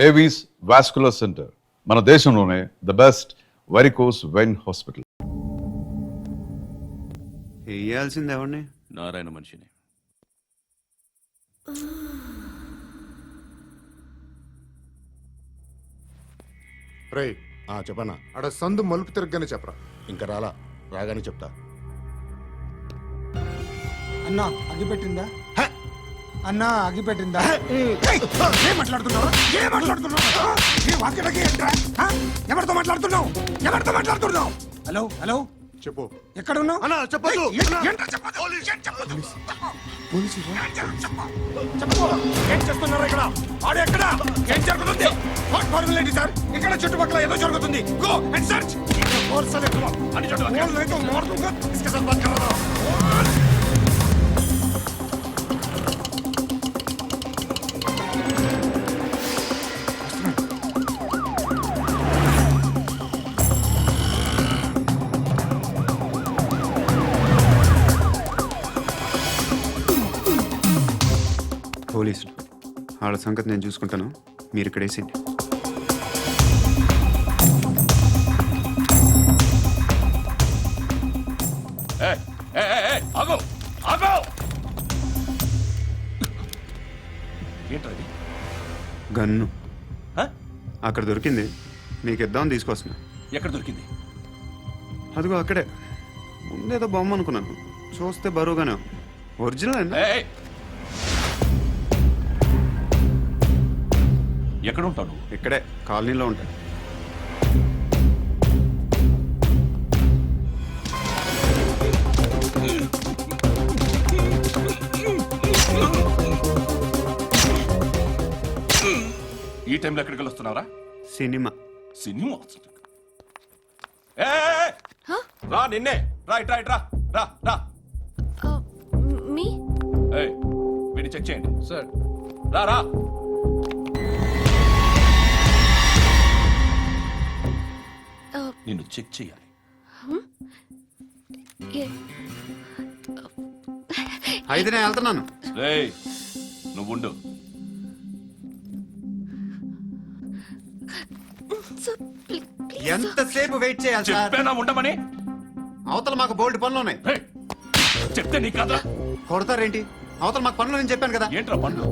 Avis vascular centre, మన దేశంలోనే the best varicose vein hospital. వేయాల్సింది ఎవరిని? నారాయణ మనిషిని. రే చెప్పనా అడ సందు మలుపు తిరగగానే చెప్పరా. ఇంకా రాగానే చెప్తా. అన్నా అగిపెట్టిందా? అన్నా అగిపెట్టిందా? ఏం మాట్లాడుతున్నావు? ఎవరితో మాట్లాడుతున్నావు? హలో హలో, చెప్పు. ఎక్కడ ఉన్నావు? అన్నా చెప్పదు. ఏం చేస్తున్నారు ఇక్కడ? ఆడు ఎక్కడ? ఏం జరుగుతుంది? What formality sir? ఇక్కడ చుట్టుపక్కల ఏదో జరుగుతుంది. Go and search. పోలీసులు వాళ్ళ సంగతి నేను చూసుకుంటాను, మీరు ఇక్కడ వేసేయండి. ఏంటది? గన్ను అక్కడ దొరికింది, మీకు ఇద్దామని తీసుకొస్తున్నా. ఎక్కడ దొరికింది? అదిగో అక్కడే. ముందేదో బొమ్మ అనుకున్నాను, చూస్తే బరువుగానే ఒరిజినల్ అండి. ఎక్కడ ఉంటావు? ఇక్కడే కాలనీలో ఉంటాను. ఈ టైంలో ఎక్కడికి వస్తున్నారా? సినిమా. సినిమా రా, నిన్నే రా, ఇట్రా ఇట్రా, రా రా. మీ వీడిని చెక్ చేయండి సార్. రా రా. నిన్ను చెక్ చేయాలి. అయితే నేను వెళ్తున్నాను. నువ్వు ఉండు. ఎంతసేపు వెయిట్ చేయాలి సార్? చెప్పేనా ఉండమని? అవతల మాకు బోల్డ్ పనులు ఉన్నాయి. చెప్తే నీ కదా కొడతారేంటి? అవతల మాకు పనులు నేను చెప్పాను కదా. ఏంట్రా పనులు?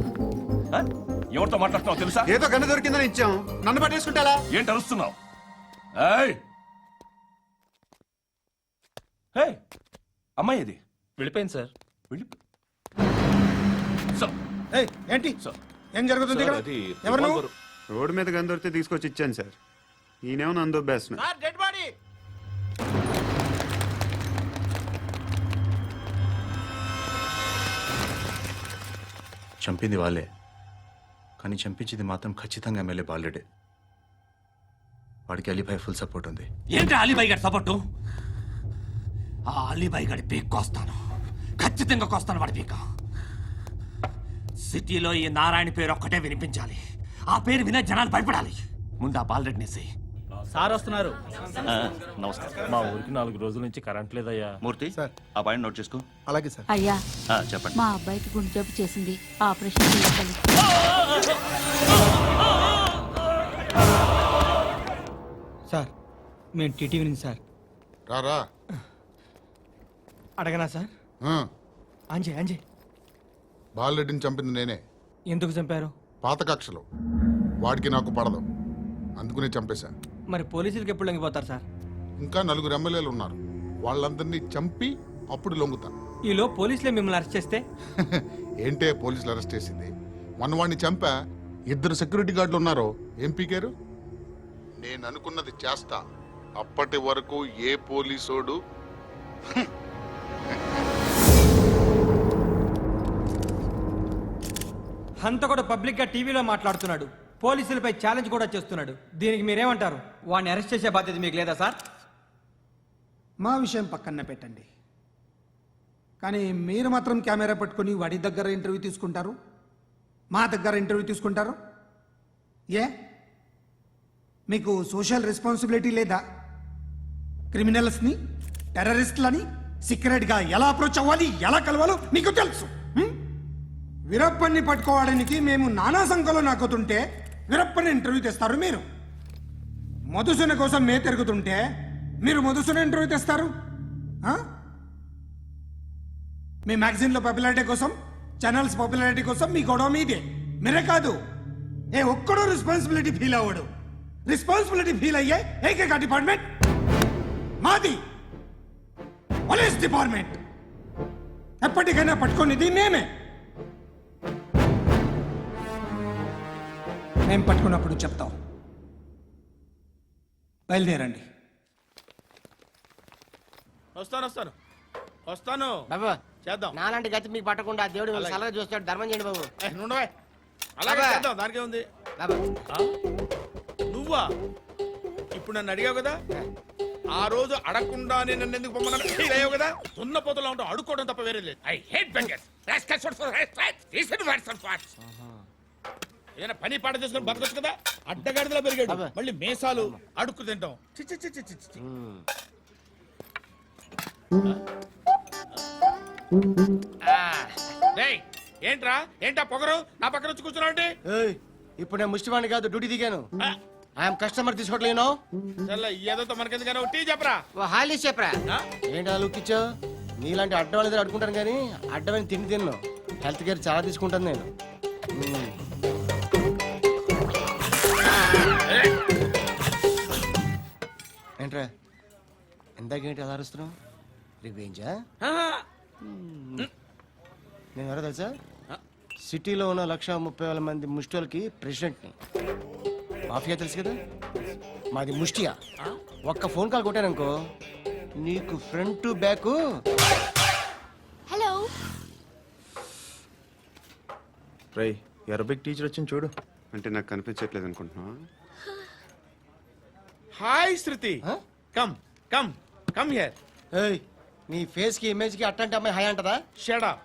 ఎవరితో మాట్లాడుతున్నావు తెలుసా? ఏదో గన్ను దొరికిందని ఇచ్చాం, నన్ను పట్టేసుకుంటా. ఏంటి అరుస్తున్నావు? అమ్మాయి ఇది వెళ్ళిపోయింది సార్. ఏంటి ఏం జరుగుతుంది ఇక్కడ? ఎవరు నువ్వు? రోడ్డు మీద గన్ను దొరికితే తీసుకొచ్చి ఇచ్చాను సార్. ఈయనేమో నన్ను దొబ్బేస్తున్నా. చంపింది వాళ్ళే, కానీ చంపించింది మాత్రం ఖచ్చితంగా ఎమ్మెల్యే బాలుడే. వాడికి అలీబాయ్ ఫుల్ సపోర్ట్ ఉంది. ఏంటి అలీబాయ్ గారి సపోర్టు? ఆ అలీబాయ్ గారి పీక్ కోస్తాను, ఖచ్చితంగా కోస్తాను వాడి పీక. సిటీలో ఈ నారాయణ పేరు ఒక్కటే వినిపించాలి. ఆ పేరు వినే జనాలు భయపడాలి. ముందు ఆ బాలరెడ్డినేసి. సార్ వస్తున్నారు. నమస్కారం. మా ఊరికి 4 రోజుల నుంచి కరెంట్ లేదయ్యా. మూర్తి సార్, ఆ పాయింట్ నోట్ చేసుకో. అలాగే సార్. అయ్యా చెప్పండి. మా అబ్బాయికి గుండె జబ్బు చేసింది, ఆపరేషన్ చేయాలి. సార్ మేము టీటీవీ నుంచి సార్. రా. అడగనా సార్? అంజే బాలరెడ్డిని చంపింది నేనే. ఎందుకు చంపారు? పాత కక్షలు, వాడికి నాకు పడదు, అందుకునే చంపేశా. మరి పోలీసులకి ఎప్పుడు లొంగిపోతారు సార్? ఇంకా 4 ఎమ్మెల్యేలు ఉన్నారు, వాళ్ళందరినీ చంపి అప్పుడు లొంగుతా. ఈలో పోలీసులే మిమ్మల్ని అరెస్ట్ చేస్తే? ఏంటే పోలీసులు అరెస్ట్ చేసింది? మొన్న వాడిని చంపా, 2 సెక్యూరిటీ గార్డులు ఉన్నారు, ఏం పీకారు? నేను అనుకున్నది చేస్తా, అప్పటి వరకు ఏ పోలీసోడు హంతకుడు పబ్లిక్ గా టీవీలో మాట్లాడుతున్నాడు, పోలీసులపై ఛాలెంజ్ కూడా చేస్తున్నాడు. దీనికి మీరేమంటారు? వాడిని అరెస్ట్ చేసే బాధ్యత మీకు లేదా సార్? మా విషయం పక్కన పెట్టండి, కానీ మీరు మాత్రం కెమెరా పట్టుకొని వాడి దగ్గర ఇంటర్వ్యూ తీసుకుంటారు, మా దగ్గర ఇంటర్వ్యూ తీసుకుంటారు. ఏ మీకు సోషల్ రెస్పాన్సిబిలిటీ లేదా? క్రిమినల్స్ని, టెర్రరిస్టులని సీక్రెట్గా ఎలా అప్రోచ్ అవ్వాలి, ఎలా కలవాలో మీకు తెలుసు. వీరప్పన్ని పట్టుకోవడానికి మేము నానా సంఖ్యలో నాకుతుంటే వీరప్పని ఇంటర్వ్యూ తెస్తారు మీరు. మధుసూన కోసం మే తిరుగుతుంటే మీరు మధుసూన ఇంటర్వ్యూ తెస్తారు. ఆ? మీ మ్యాగజైన్లో పాపులారిటీ కోసం, ఛానల్స్ పాపులారిటీ కోసం మీ గొడవ మీదే. మీరే కాదు, ఏ ఒక్కడో రెస్పాన్సిబిలిటీ ఫీల్ అవ్వడు. రెస్పాన్సిబిలిటీ ఫీల్ అయ్యే ఏకైక డిపార్ట్మెంట్ మాది, పోలీస్ డిపార్ట్మెంట్. ఎప్పటికైనా పట్టుకునేది మేమే. మేము పట్టుకున్నప్పుడు చెప్తాం. బయలుదేరండి. వస్తాను బాబు చేద్దాం. నాలాంటి గతి మీకు పట్టకుండా దేవుడు మిమ్మల్ని సలహా చూస్తాడు. ధర్మం చేయండి బాబు. నుండవే అలాగే అబ్బా. చేద్దాం, దానికే ఉంది. బాబు నువ్వా ఇప్పుడు నన్ను అడిగావు కదా, ఆ రోజు అడగకుండా నేను నన్ను ఎందుకు పొమ్మన్నా ఫీల్ అయ్యావు కదా. ఉన్న పోతలో ఉంటావు, అడుక్కోవడం తప్ప వేరే లేదు. I hate bangers. ఏదైనా పని పాట చేసుకుని బతకొచ్చు కదా. అడ్డగాడిదలా పెరిగాడు, అబ్బా. మళ్ళీ మేసాలు అడుక్కు తింటాం. చి చి చి చి చి చి. రేయ్, ఏంట్రా ఏంటా పొగరు నా పక్కన వచ్చి కూర్చున్నావు అంటే? ఏయ్, ఇప్పుడు నేను ముష్టివాణి కాదు, డ్యూటీ దిగాను. ఐఎమ్ కస్టమర్ తీసుకోవట్లేను. ఏదో మనకెందుకైనా టీ చెప్పరా. ఓ హాలీస్ చెప్పరా. ఆ? ఏంటి అలా లుక్ ఇచ్చావు? నీలాంటి అడ్డం దగ్గర అడుకుంటాను కానీ అడ్డమైన తిండి తిన్ను. హెల్త్ కేర్ చాలా తీసుకుంటాను నేను. ఏంట్రా ఇందాకేంటి అలా అరుస్తున్నావు? రివేంజా? నేను ఎవరో తెలుసా? సిటీలో ఉన్న 130,000 మంది ముష్టిలకి ప్రెసిడెంట్ని. మాఫియా తెలుసు కదా, మాది ముష్టియా. ఒక్క ఫోన్ కాల్ కొట్టాననుకో నీకు ఫ్రంట్ టు బ్యాక్. హలో. రై అరబిక్ టీచర్ వచ్చింది చూడు. అంటే నాకు కనిపించట్లేదు అనుకుంటున్నా. Hi Shruti, come come come here. ఏయ్, నీ ఫేస్ కి ఇమేజ్ కి అట్టంటే అమ్మాయి హై అంటదా? Shut up.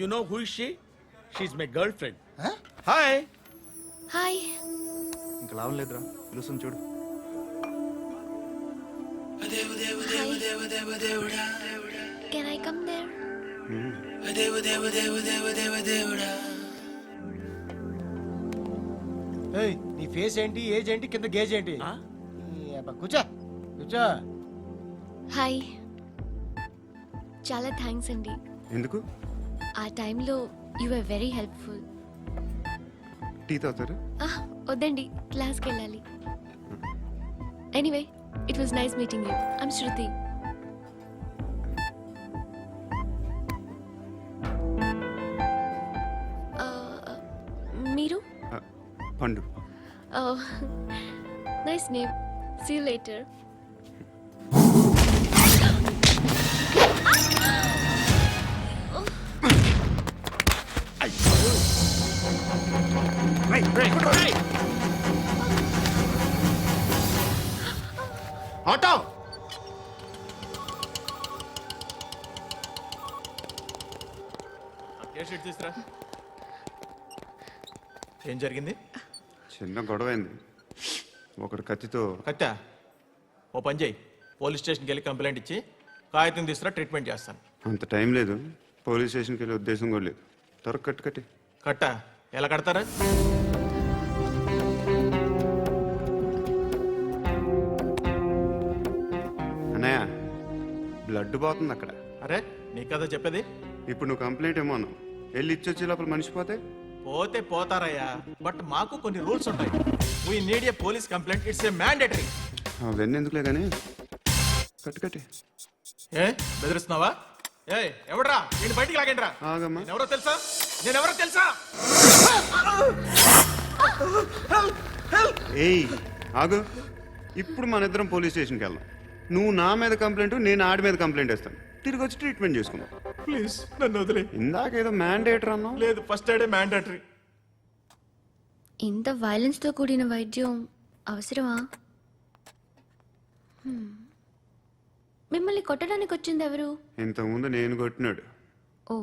You know who is she? She is my girlfriend. Hi. Hi. ఇంకా లాభం లేదురా, పిలుస్తుంది చూడు. Can I come there? ఏయ్, నీ ఫేస్ ఏంటి, ఏజ్ ఏంటి, కింద గేజ్ ఏంటి? ఈ అబ్బా, కూర్చో కూర్చో. హాయ్. చాలా థ్యాంక్స్ అండి. ఎందుకు? ఆ టైంలో you are very helpful. Tea తాగుతారు? వద్దండి, క్లాస్కి వెళ్ళాలి. Anyway, it was nice meeting you. I'm Shruti. మీరు? Pandu. Nice name. See you later. Auto. తీసురా. ఏం జరిగింది? చిన్న గొడవైంది. ఒకడు కత్తితో. కత్తా? ఓ పని చేయి, పోలీస్ స్టేషన్కి వెళ్ళి కంప్లైంట్ ఇచ్చి కాగితం తీసుకురా, ట్రీట్మెంట్ చేస్తాను. అంత టైం లేదు, పోలీస్ స్టేషన్కి వెళ్ళే ఉద్దేశం కూడా లేదు. త్వర కట్టి. కట్టా? ఎలా కడతారా? అన్నయ్య, బ్లడ్ పోతుంది అక్కడ. అరే నీ కదా చెప్పేది. ఇప్పుడు నువ్వు కంప్లైంట్ ఏమో అన్నావు, వెళ్ళి ఇచ్చొచ్చే లోపల మనిషి పోతే? పోతే పోతారయ్యా, బట్ మాకు కొన్ని రూల్స్ ఉంటాయి. We need a police complaint, it's a mandatory. అవన్నీ ఎందుకులే కానీ కట్టి. ఏ బెదిరిస్తున్నావా? ఏ ఎవడ్రా నేను బయటికి లాగండిరా. ఆగమ్మా. నేనెవరో తెలుసా? ఏయ్ ఆగు, ఇప్పుడు మన ఇద్దరం పోలీస్ స్టేషన్కి వెళ్దాం. నువ్వు నా మీద కంప్లైంట్, నేను ఆడి మీద కంప్లైంట్ వేస్తాను. తిరిగి వచ్చి ట్రీట్మెంట్ చేసుకుందాం. ప్లీజ్ నన్ను వదిలే. ఇందాకేదో మ్యాండేటర్ అన్నావు. లేదు, ఫస్ట్ ఎయిడే మ్యాండేటరీ. ఇంత వైలెన్స్తో కూడిన వైద్యం అవసరమా? మిమ్మల్ని కొట్టడానికి వచ్చింది ఎవరు? ఇంతకుముందు నేను కొట్టినాడు. ఓ,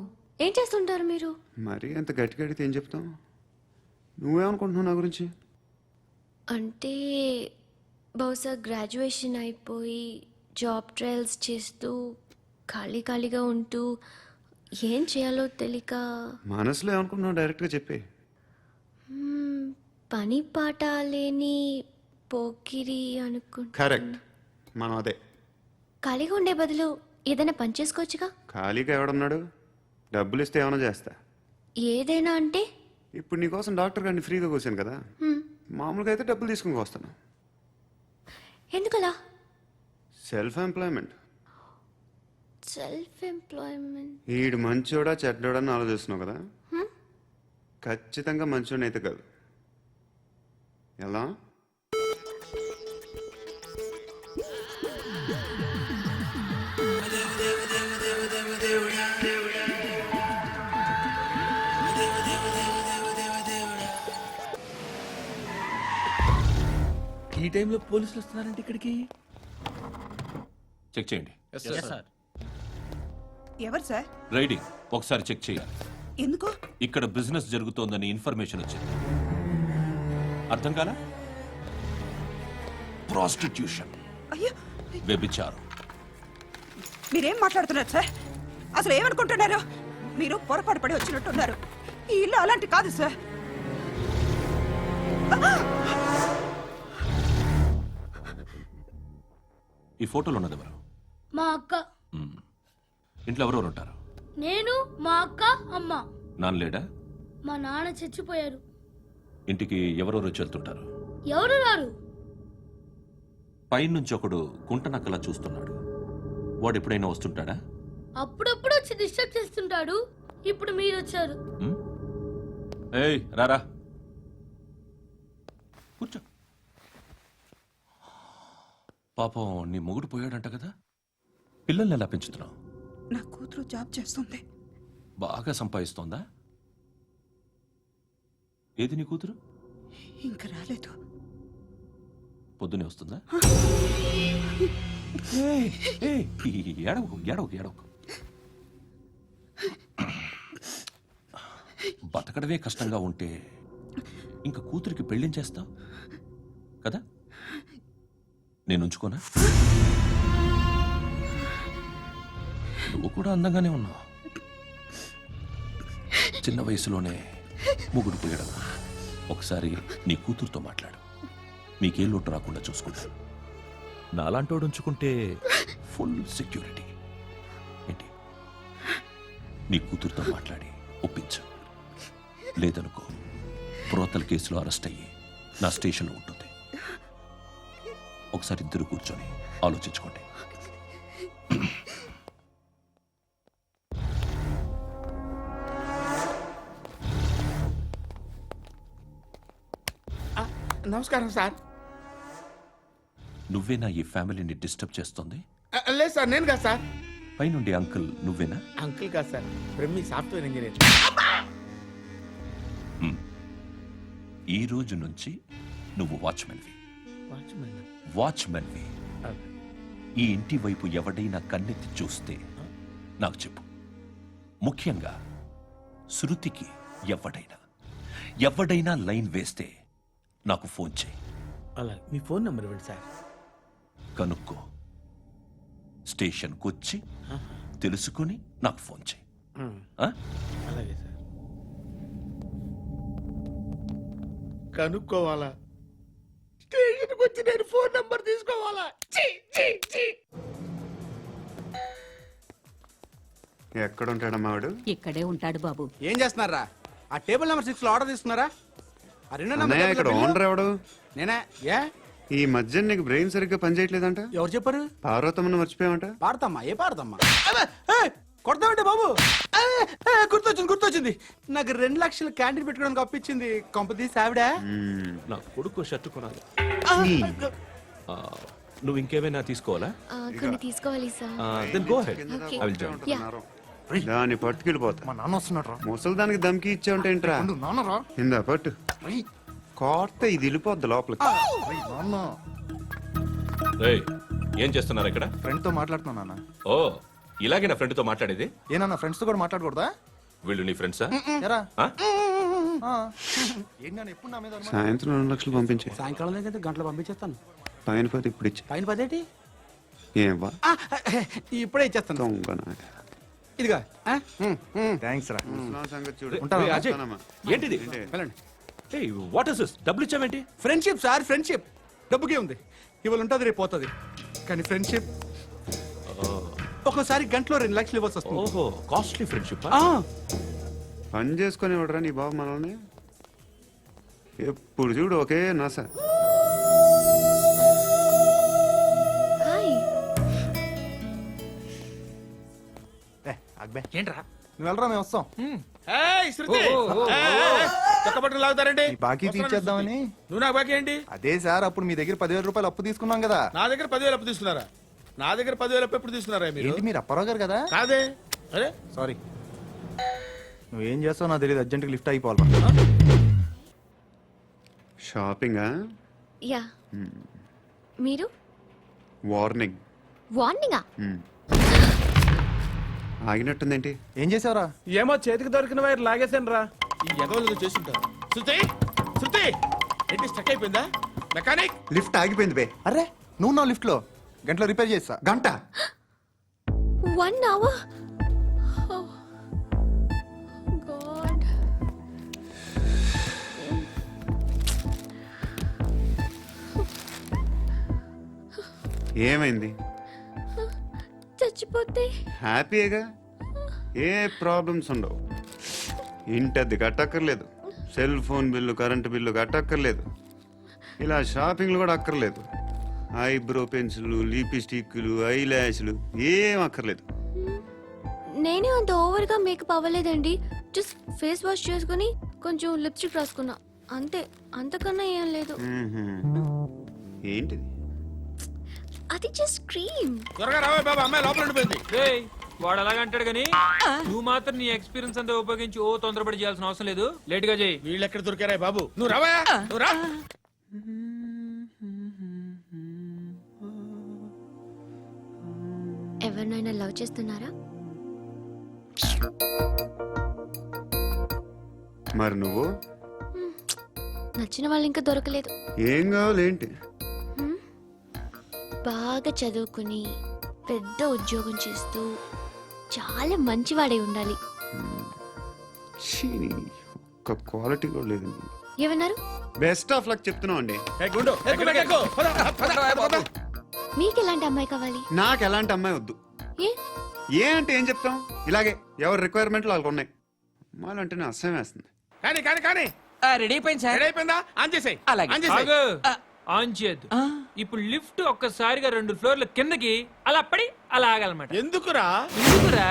ఏం చేస్తుంటారు మీరు? మరి అంత గట్టి అడిగితే ఏం చెప్తావు? నువ్వేమనుకుంటున్నావు నా గురించి? అంటే బహుశా గ్రాడ్యుయేషన్ అయిపోయి జాబ్ ట్రయల్స్ చేస్తూ ఖాళీగా ఉంటూ ఏం చేయాలో తెలియక. మనసులో ఏమనుకుంటున్నావు డైరెక్ట్గా చెప్పే. పని పాట లేని పోకిరి అనుకుంటా. కరెక్ట్, మనం అదే. ఖాళీగా ఉండే బదులు ఏదైనా పని చేసుకోవచ్చుగా. ఖాళీగా ఎవడన్నాడు? డబ్బులు ఇస్తే ఏమైనా చేస్తా. ఏదైనా అంటే ఇప్పుడు నీకోసం డాక్టర్ గారిని ఫ్రీగా కూర్చాను కదా, హ్మ్. మామూలుగా అయితే డబ్బులు తీసుకుని వస్తాను. ఎందుకలా? Self employment. Self employment. ఈడు మంచోడా చెడ్డోడా అని ఆలోచిస్తున్నావు కదా, ఖచ్చితంగా మంచోడని అయితే కాదు. ఎలా? ఈ టైంలో పోలీసులు వస్తున్నారంటే ఇక్కడికి. చెక్ చేయండి. ఎవరు సార్? రైడింగ్ ఒకసారి చెక్ చేయాలి. ఎందుకు? ఇక్కడ బిజినెస్ జరుగుతోందని ఇన్ఫర్మేషన్ వచ్చింది. అర్థం కాలా? ప్రాస్టిట్యూషన్, అయ్యో, వ్యభిచారం. మీరేం మాట్లాడుతున్నారు సార్? అసలు ఏమనుకుంటున్నారు? మీరు పొరపాటు పడి వచ్చినట్టున్నారు. ఈ ఇల్లు అలాంటి కాదు సార్. ఈ ఫోటోలో ఉన్నది ఎవరు? మా అక్క. మ్మ్. ఇంట్లో ఎవరెవరు ఉంటారు? నేను, మా అక్క, అమ్మ. నాన్న లేడా? మా నాన్న చచ్చిపోయారు. ఇంటికి ఎవరెవరు వచ్చి వెళ్తుంటారు? ఎవరు రారు. పైనుంచి ఒకడు గుంట నక్కలా చూస్తున్నాడు. వాడు ఎప్పుడైనా వస్తుంటాడా? అప్పుడప్పుడు వచ్చి డిస్టర్బ్ చేస్తుంటాడు. ఇప్పుడు మీరు వచ్చారు. మ్మ్? ఏయ్ రారా, కూర్చో. పాపం నీ మొగుడు పోయాడంట కదా, పిల్లల్ని ఎలా పెంచుతున్నావు? నా కూతురు జాబ్ చేస్తుంది. బాగా సంపాదిస్తోందా? ఏది నీ కూతురు? ఇంకా రాలేదు. పొద్దునే వస్తుందా? ఏయ్, ఏయ్, ఏడవకు ఏడవకు ఏడవకు. బతకడమే కష్టంగా ఉంటే ఇంకా కూతురికి పెళ్ళించేస్తావు కదా? నేను ఉంచుకోనా? నువ్వు కూడా అందంగానే ఉన్నావు. చిన్న వయసులోనే ముగ్గురు పోయడం. ఒకసారి నీ కూతురుతో మాట్లాడు. మీకే లోటు రాకుండా చూసుకుంటాను. నాలాంటోడు ఉంచుకుంటే ఫుల్ సెక్యూరిటీ. ఏంటి? నీ కూతురుతో మాట్లాడి ఒప్పించు. లేదనుకో, ప్రోతల కేసులో అరెస్ట్ అయ్యి నా స్టేషన్లో ఉంటుంది. ఒకసారి ఇద్దరు కూర్చొని ఆలోచించుకోండి. నమస్కారం సార్. నువ్వేనా ఈ ఫ్యామిలీని డిస్టర్బ్ చేస్తుంది? లేదు సార్, నేను కాదు సార్. పైనుండి అంకుల్ నువ్వేనా? అంకుల్ కాదు సార్, బ్రహ్మి సాఫ్ట్వేర్ ఇంజనీర్. ఈ రోజు నుంచి నువ్వు వాచ్మెన్వి. వాచ్మెన్. వాచ్మెన్వి. ఈ ఇంటి వైపు ఎవడైనా కన్నెత్తి చూస్తే నాకు చెప్పు. ముఖ్యంగా శృతికి ఎవడైనా లైన్ వేస్తే నాకు ఫోన్ చేయి. అలా మీ ఫోన్ నెంబర్ ఇవ్వండి సార్. కనుక్కో, స్టేషన్కి వచ్చి తెలుసుకుని నాకు ఫోన్ చేయి. ఆ? అలాగే సార్. కనుక్కోవాలా? స్టేషన్కి వచ్చి నేను ఫోన్ నంబర్ తీసుకోవాలా? ఛీ, ఛీ, ఛీ. ఎక్కడ ఉంటాడమ్మా వాడు? ఇక్కడే ఉంటాడు బాబు. ఏం చేస్తున్నారా? ఆ టేబుల్ నెంబర్ 6 లో ఆర్డర్ తీసుకున్నారా? ఆ రెండో అన్నయ్య, ఇక్కడ నెంబర్ ఓనర్ ఎవడు? నేనే. ఏ ఈ మధ్య నీకు బ్రెయిన్ సరిగ్గా పనిచేయట్లేదంట. ఎవరు చెప్పారు? పార్వతమ్మను మర్చిపోయామంట. పాడతామ్మా. ఏ పాడతామ్మా? కొడతామంటే బాబు. గుర్తొచ్చింది. నాకు 2 లక్షలు క్యాంటీన్ పెట్టుకోవడానికి అప్పించింది కొంపతీసి ఆవిడ. నా కొడుకు షర్ట్ కొనాలి. నువ్వు ఇంకేమైనా తీసుకోవాలా? కొన్ని తీసుకోవాలి sir. Then go ahead. Okay. I will join. దాన్ని పట్టుకెళ్ళిపోతా. మా నాన్న వస్తున్నాడు రా. ముసలి దానికి దమ్కి ఇచ్చావంటే ఏంట్రా? నాన్న రా. ఇందా పట్టు. కోర్త ఇది వెళ్ళిపోద్ది లోపలికి. నాన్న రేయ్, ఏం చేస్తున్నారు ఇక్కడ? ఫ్రెండ్ తో మాట్లాడుతున్నా నాన్న. ఓ, ఇలాగే నా ఫ్రెండ్తో మాట్లాడేది? ఏనా ఫ్రెండ్స్ తో కూడా మాట్లాడకూడదా? వీళ్ళు నీ ఫ్రెండ్సా? ఎరా ఆ? ఏంటి నాన్న ఎప్పుడు నా మీద అనుమానం? సాయంత్రం 2 లక్షలు పంపించే. సాయంకాలం దగ్గర గంటలు పంపించేస్తాను. పైన పోతే ఇప్పుడు ఇచ్చే. పైన 10 ఏం వా ఇప్పుడే ఇచ్చేస్తాను. దొంగ నాయ. ఇదిగా థ్యాంక్స్ రా. ముసలాం సంగతి చూడు. రేయ్, అజయ్, వస్తానమ్మా. ఏంటిది? ఏంటి? వెళ్ళండి. What is this? డబ్బులు ఇచ్చావేంటి? Friendship sir, friendship. డబ్బుకే ఉంది, ఇవాళ ఉంటుంది రేపు పోతుంది. కానీ ఫ్రెండ్షిప్ ఒక్కోసారి గంటలో 2 లక్షలు ఇవ్వాల్సి వస్తుంది. ఓహో, కాస్ట్లీ ఫ్రెండ్షిప్. ఆ, పని చేసుకొని ఇవ్వడరా నీ బాబు మనల్ని? ఎప్పుడు చూడు ఒకే నాస. హాయ్. ఏంట్రా నువ్వు వెళ్ళరా మేము వస్తాం. ఏయ్, శృతి. ఏయ్, చొక్కా పట్టుకుని లాగుతారండి? బాకీ తీర్చేద్దామని. నువ్వు నాకు బాకీ ఏంటి? అదే సార్, అప్పుడు మీ దగ్గర 10,000 రూపాయలు అప్పు తీసుకున్నాం కదా. నా దగ్గర 10,000 అప్పు తీసుకున్నారా? నా దగ్గర 10,000 అప్పు ఎప్పుడు తీసుకున్నారా మీరు? ఏంటి మీరు అప్పారావు గారు కదా? కాదే. అరే సారీ. నువ్వేం చేస్తావు నాకు తెలియదు, అర్జెంట్గా లిఫ్ట్ అయిపోవాలి. షాపింగా? యా. మీరు వార్నింగ్. వార్నింగా? ఆగినట్టుందేంటి? ఏం చేసావురా? ఏమో చేతికి దొరికిన వైర్ లాగేసాను రా. ఈ ఎగవలు చేస్తుంటారు. శృతి, శృతి, ఏంటి స్టక్ అయిపోయిందా? మెకానిక్. లిఫ్ట్ ఆగిపోయింది బే. అరే నువ్వు నా లిఫ్ట్ లో గంటలో రిపేర్ చేస్తా. గంట? 1 hour? Oh. God. ఏమైంది? చచ్చిపోతే హ్యాపీగా, ఏ ప్రాబ్లమ్స్ ఉండవు. ఇంటద్ది కట్టక్కర్లేదు, cell phone bill, current bill కట్టక్కర్లేదు, ఇలా షాపింగ్లు కూడా అక్కర్లేదు. ఐబ్రో పెన్సిల్, లిప్స్టిక్లు, ఐ ల్యాష్లు ఏం అక్కర్లేదు. నేనే అంత ఓవర్గా మేకప్ అవ్వలేదండి. జస్ట్ ఫేస్ వాష్ చేసుకుని కొంచెం లిప్స్టిక్ రాసుకున్నా అంతే. అంతకన్నా ఏం లేదు. ఏంటిది? అది జస్ట్ క్రీమ్. త్వరగా రావే బాబా, అమ్మాయి లోపల ఉండిపోయింది. వాడు అలాగంటాడు కానీ నువ్వు మాత్రం నీ ఎక్స్పీరియన్స్ అంతా ఉపయోగించి ఓ తొందరపడి చేయాల్సిన అవసరం లేదు. లేట్ గా చేయి. వీళ్ళు ఎక్కడ దొరికారా బాబు? నువ్వు రావా, నువ్వు రా. ఎవరినైనా లవ్ చేస్తున్నారా? మరి నువ్వు? నచ్చిన వాళ్ళు ఇంకా దొరకలేదు. ఏం కావాలి ఏంటి? బాగా చదువుకుని పెద్ద ఉద్యోగం చేస్తూ చాలా మంచివాడే ఉండాలి. ఛీ, ఒక్క క్వాలిటీ కూడా లేదు. ఏమన్నారు? బెస్ట్ ఆఫ్ లక్ చెప్తున్నావు అండి. ఏయ్ గుండు, ఎక్కు, ఎక్కు. పద, పద, పద. మీకు ఎలాంటి అమ్మాయి కావాలి? నాకు ఎలాంటి అమ్మాయి వద్దు. ఏ? ఏ అంటే ఏం చెప్తాం? ఇలాగే ఎవరి రిక్వైర్మెంట్లు వాళ్ళకు ఉన్నాయి. అమ్మాయిలు అంటేనే అసహ్యం వేస్తుంది. కానీ కానీ కానీ రెడీ అయిపోయింది సార్. రెడీ అయిపోయిందా? ఆన్ చేసేయ్. ఆన్ చేసేయ్. ఆన్ చేయద్దు. ఇప్పుడు లిఫ్ట్ ఒక్కసారిగా 2 ఫ్లోర్ల కిందకి అలా పడి అలా ఆగాలన్నమాట. ఎందుకురా? ఎందుకురా?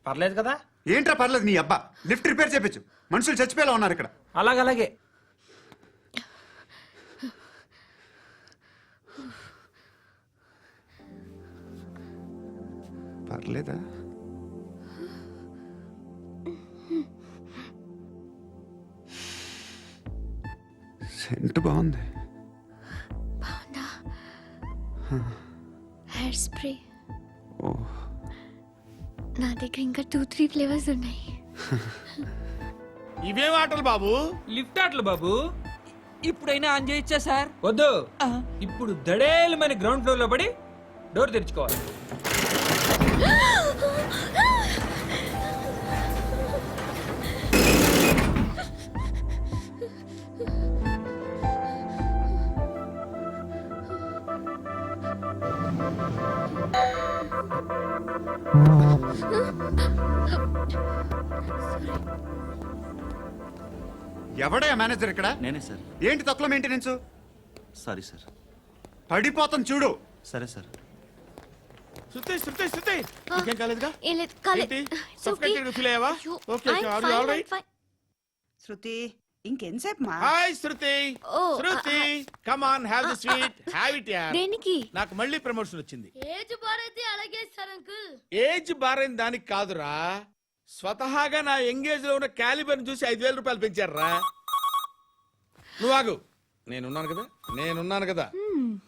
పర్లేదు కదా? ఏంట్రా పర్లేదు నీ అబ్బా. లిఫ్ట్ రిపేర్ చేపించు. మనుషులు చచ్చిపోయేలా ఉన్నారు ఇక్కడ. అలాగే. పర్లేదా? సెంట్ బాగుంది. బాగుందా? Hair spray. ఓ, నా దగ్గర ఇంకా 2-3 ఫ్లేవర్స్ ఉన్నాయి. ఇవేం ఆటలు బాబు? లిఫ్ట్ ఆటలు బాబు. ఇప్పుడైనా ఆన్ చేయొచ్చా సార్? వద్దు. ఇప్పుడు దడేలమైన గ్రౌండ్ ఫ్లోర్ లో పడి డోర్ తెరుచుకోవాలి. ఎవడయ్యా మేనేజర్ ఇక్కడ? నేనే సార్. ఏంటి తక్కువ మెయింటెనెన్స్? Sorry sir. పడిపోతాం చూడు. సరే సార్. శృతి, శృతి, శృతి, ఇంకేం కాలేదుగా? ఏం లేదు, కాలేదు. ఏంటి? It's okay. Suffocated గా feel అయ్యావా? అయ్యో, Okay, okay. I'm Are you fine, all I'm right? fine. శృతి ఇంకెంతసేపు మా? Hi Shruti. Oh, Shruti, come on, have the sweet, have it యార్. దేనికి? నాకు మళ్ళీ ప్రమోషన్ వచ్చింది. ఏజ్ బారైతే అలాగే సార్ అంకుల్. ఏజ్ బారైన దానికి కాదురా, స్వతహాగా నా ఎంగేజ్ లో ఉన్న క్యాలిబర్ చూసి 5,000 రూపాయలు పెంచారా. నువ్వు ఆగు, నేనున్నాను కదా.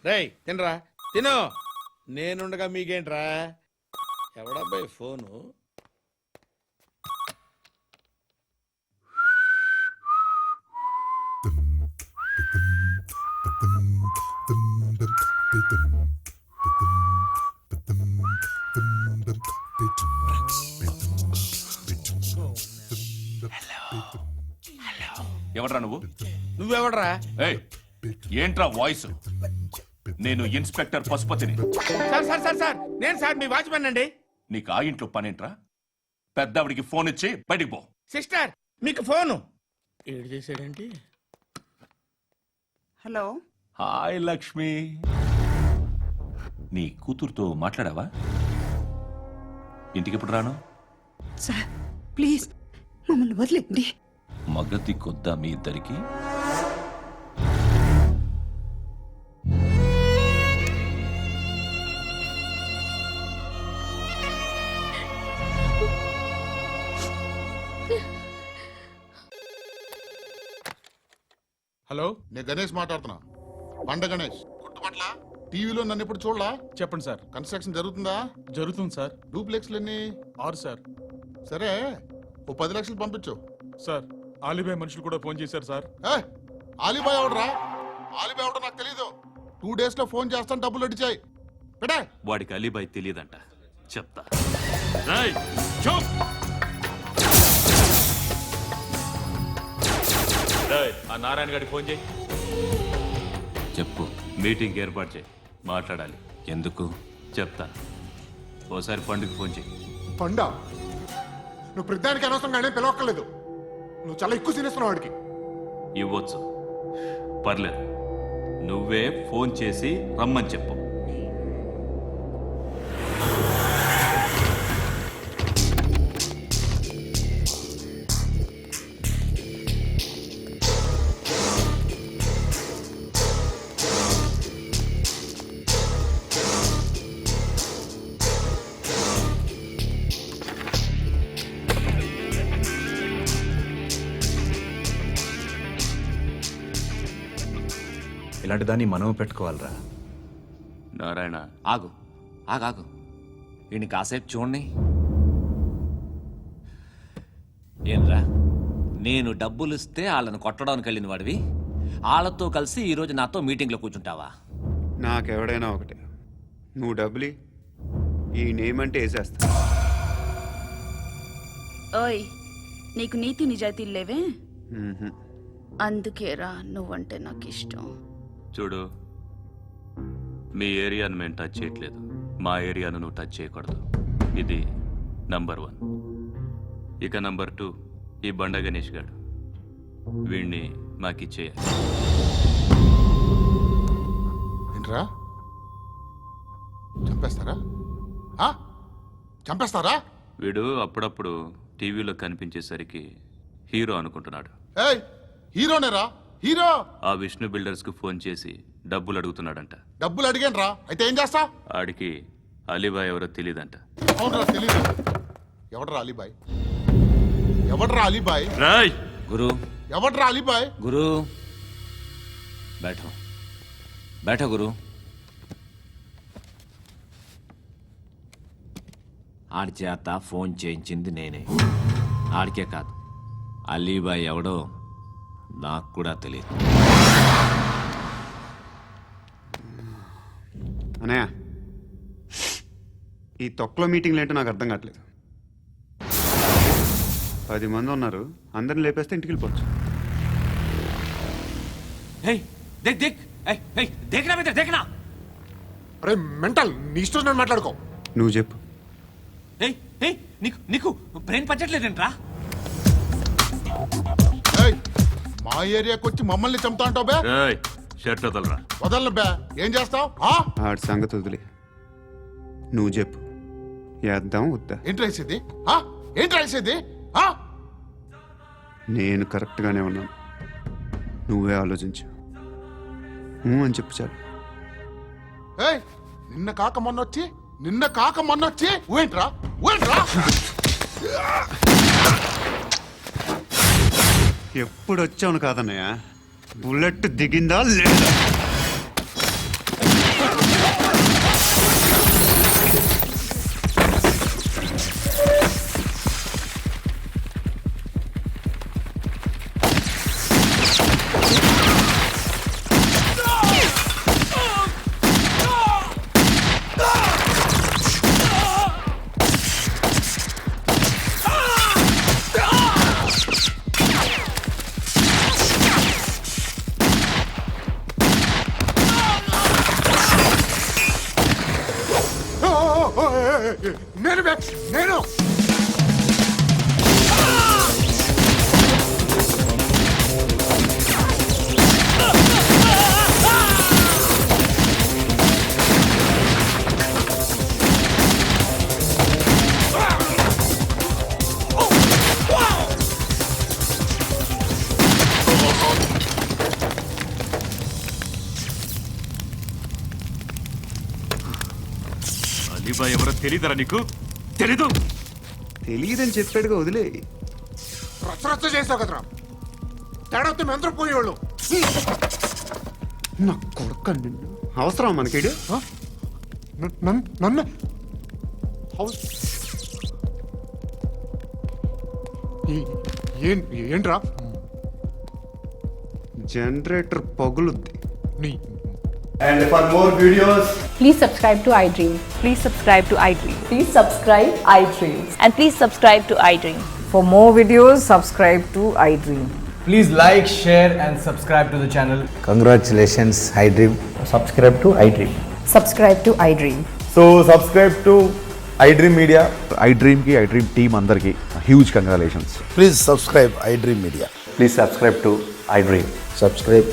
రేయ్ తినరా, తిను. నేనుండగా మీకేంట్రా? ఎవడబ్బాయి ఫోను? ఎవడ్రా నువ్వు? నువ్వెవడరా? ఏయ్, ఏంట్రా వాయిస్? నేను ఇన్స్పెక్టర్ పశుపతిని. సార్ సార్ సార్ సార్ నేను సార్ మీ వాచ్మెన్ అండి. నీకు ఆ ఇంట్లో పనేంట్రా? పెద్దవిడికి ఫోన్ ఇచ్చి బయటికి పో. సిస్టర్ మీకు ఫోను. ఏడు చేశాడేంటి? హలో హాయ్ లక్ష్మి, నీ కూతురుతో మాట్లాడావా? ఇంటికి ఎప్పుడు రాను? సార్ ప్లీజ్ మమ్మల్ని వదిలేండి. మగతి కొద్దా మీ ఇద్దరికి? హలో, నేను గణేష్ మాట్లాడుతున్నా. బండ గణేష్ గుర్తుపట్ల? టీవీలో నన్ను ఇప్పుడు చూడలా? చెప్పండి సార్. కన్స్ట్రక్షన్ జరుగుతుందా? జరుగుతుంది సార్. డూప్లెక్స్లు ఎన్ని? 6 సార్. సరే, ఓ 10 లక్షలు పంపించు. సార్ ఆలిబాయ్ మనుషులు కూడా ఫోన్ చేశారు సార్. ఆలిబాయ్ ఎవడరా? ఆలిబాయ్ ఎవడో నాకు తెలీదు. 2 days లో ఫోన్ చేస్తాను, డబ్బులు అడిచాయి. పెట్టే. వాడికి అలీబాయ్ తెలియదంట, చెప్తా. ఆ నారాయణ గారికి ఫోన్ చేయి. చెప్పు. మీటింగ్ ఏర్పాటు చేయి, మాట్లాడాలి. ఎందుకు చెప్తా. ఓసారి పండుగ ఫోన్ చేయి. పండా, నువ్వు ప్రతిదానికి అనవసరంగానే పిలవక్కర్లేదు. నువ్వు చాలా ఎక్కువ సీనిస్తున్నావు వాడికి. ఇవ్వచ్చు, పర్లేదు. నువ్వే ఫోన్ చేసి రమ్మని చెప్పు. ఇలాంటి దాన్ని మనం పెట్టుకోవాలరా. నారాయణ ఆగు, ఆగాగు. ఈయన కాసేపు చూడండి. ఏంరా, నేను డబ్బులు ఇస్తే వాళ్ళని కొట్టడానికి వెళ్ళిన వాడివి, వాళ్ళతో కలిసి ఈరోజు నాతో మీటింగ్లో కూర్చుంటావా? నాకెవడైనా ఒకటే. నువ్వు డబ్బులి, ఈ నేమ్ అంటే వేసేస్తా. ఓయ్, నీకు నీతి నిజాయితీలు లేవే, మ్మ్హ్మ్. అందుకేరా నువ్వంటే నాకు ఇష్టం. చూడు, మీ ఏరియాను మేము టచ్ చేయట్లేదు, మా ఏరియాను నువ్వు టచ్ చేయకూడదు. ఇది నంబర్ 1. ఇక నంబర్ 2, ఈ బండ గణేష్ గాడు, వీణ్ణి మాకిచ్చేయాలి. ఏంట్రా, చంపేస్తారా? చంపేస్తారా? వీడు అప్పుడప్పుడు టీవీలో కనిపించేసరికి హీరో అనుకుంటున్నాడు. ఏయ్, హీరోనేరా, హీరో. ఆ విష్ణు బిల్డర్స్ కు ఫోన్ చేసి డబ్బులు అడుగుతున్నాడంట. డబ్బులు అడిగాను రా, అయితే ఏం చేస్తా? ఆడికి అలీబాయ్ ఎవరో తెలియదంట. అవునరా, తెలీదు. ఎవడరా అలీబాయ్? ఎవడరా అలీబాయ్? రాయ్ గురు, ఎవడరా అలీబాయ్? గురు బైఠో, బైఠో గురు. ఆడి చేత ఫోన్ చేయించింది నేనే. ఆడికే కాదు, అలీబాయ్ ఎవడో నాకు కూడా తెలియదు. అనయ్య, ఈ తొక్కలో మీటింగ్లు ఏంటో నాకు అర్థం కావట్లేదు. 10 మంది ఉన్నారు, అందరిని లేపేస్తే ఇంటికి వెళ్ళిపోవచ్చు. అరే మెంటల్, నీ ఇష్టం నేను మాట్లాడుకో. నువ్వు చెప్పు. నీకు బ్రెయిన్ పచ్చట్లేదంట్రా? మా ఏరియాకి వచ్చి మమ్మల్ని చంపుతా అంటావు బే? షర్ట్ వదలరా. వదలను బే. ఏం చేస్తావు? ఆడి సంగతి వదిలే, నువ్వు చెప్పు. వేద్దాం వద్దా? ఏంటి రాసేది? ఏంటి రాసేది? నేను కరెక్ట్గానే ఉన్నాను, నువ్వే ఆలోచించు. అని చెప్పు చాలు. నిన్న కాక మొన్నొచ్చి ఊయంట్రా, ఊయంట్రా. ఎప్పుడు వచ్చావును కాదన్నయ్య, బుల్లెట్ దిగిందా లేదా? నేను బే, నేను అలీబా ఎవరో తెలీదరా నీకు? తెలీదు. తెలియదని చెప్పాడుగా వదిలే. రచ్చ చేసావు కదరా, తేడా వస్తే మెంతరం పోయేవాళ్ళు. నా కొడుకు నిన్ను అవసరం మనకేడు. నన్ను ఏంట్రా జనరేటర్ పగులుద్ది. నీ please subscribe to iDream. Please subscribe to iDream. Please subscribe iDream. And please subscribe to iDream. For more videos, subscribe to iDream. Please like, share and subscribe to the channel. Congratulations iDream. Subscribe to iDream. Subscribe to iDream. So subscribe to iDream media. iDreamకి iDream team అందరికి huge congratulations. Please subscribe iDream media. Please subscribe to iDream. Subscribe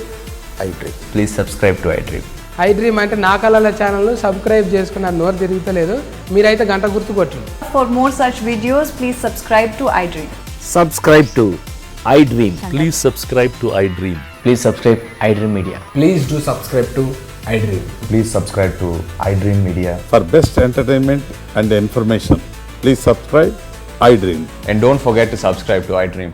iDream. Please subscribe to iDream. iDream అంటే నా కళల channel subscribe చేసుకున్న నోరు తిరుగుతలేదు. మీరైతే గంట గుర్తు కొట్టండి. For more such videos, please subscribe to iDream. Subscribe to iDream. Please subscribe to iDream. Please subscribe iDream media. Please do subscribe to iDream. Please subscribe to iDream media. For best entertainment and information, please subscribe iDream. And don't forget to subscribe to iDream.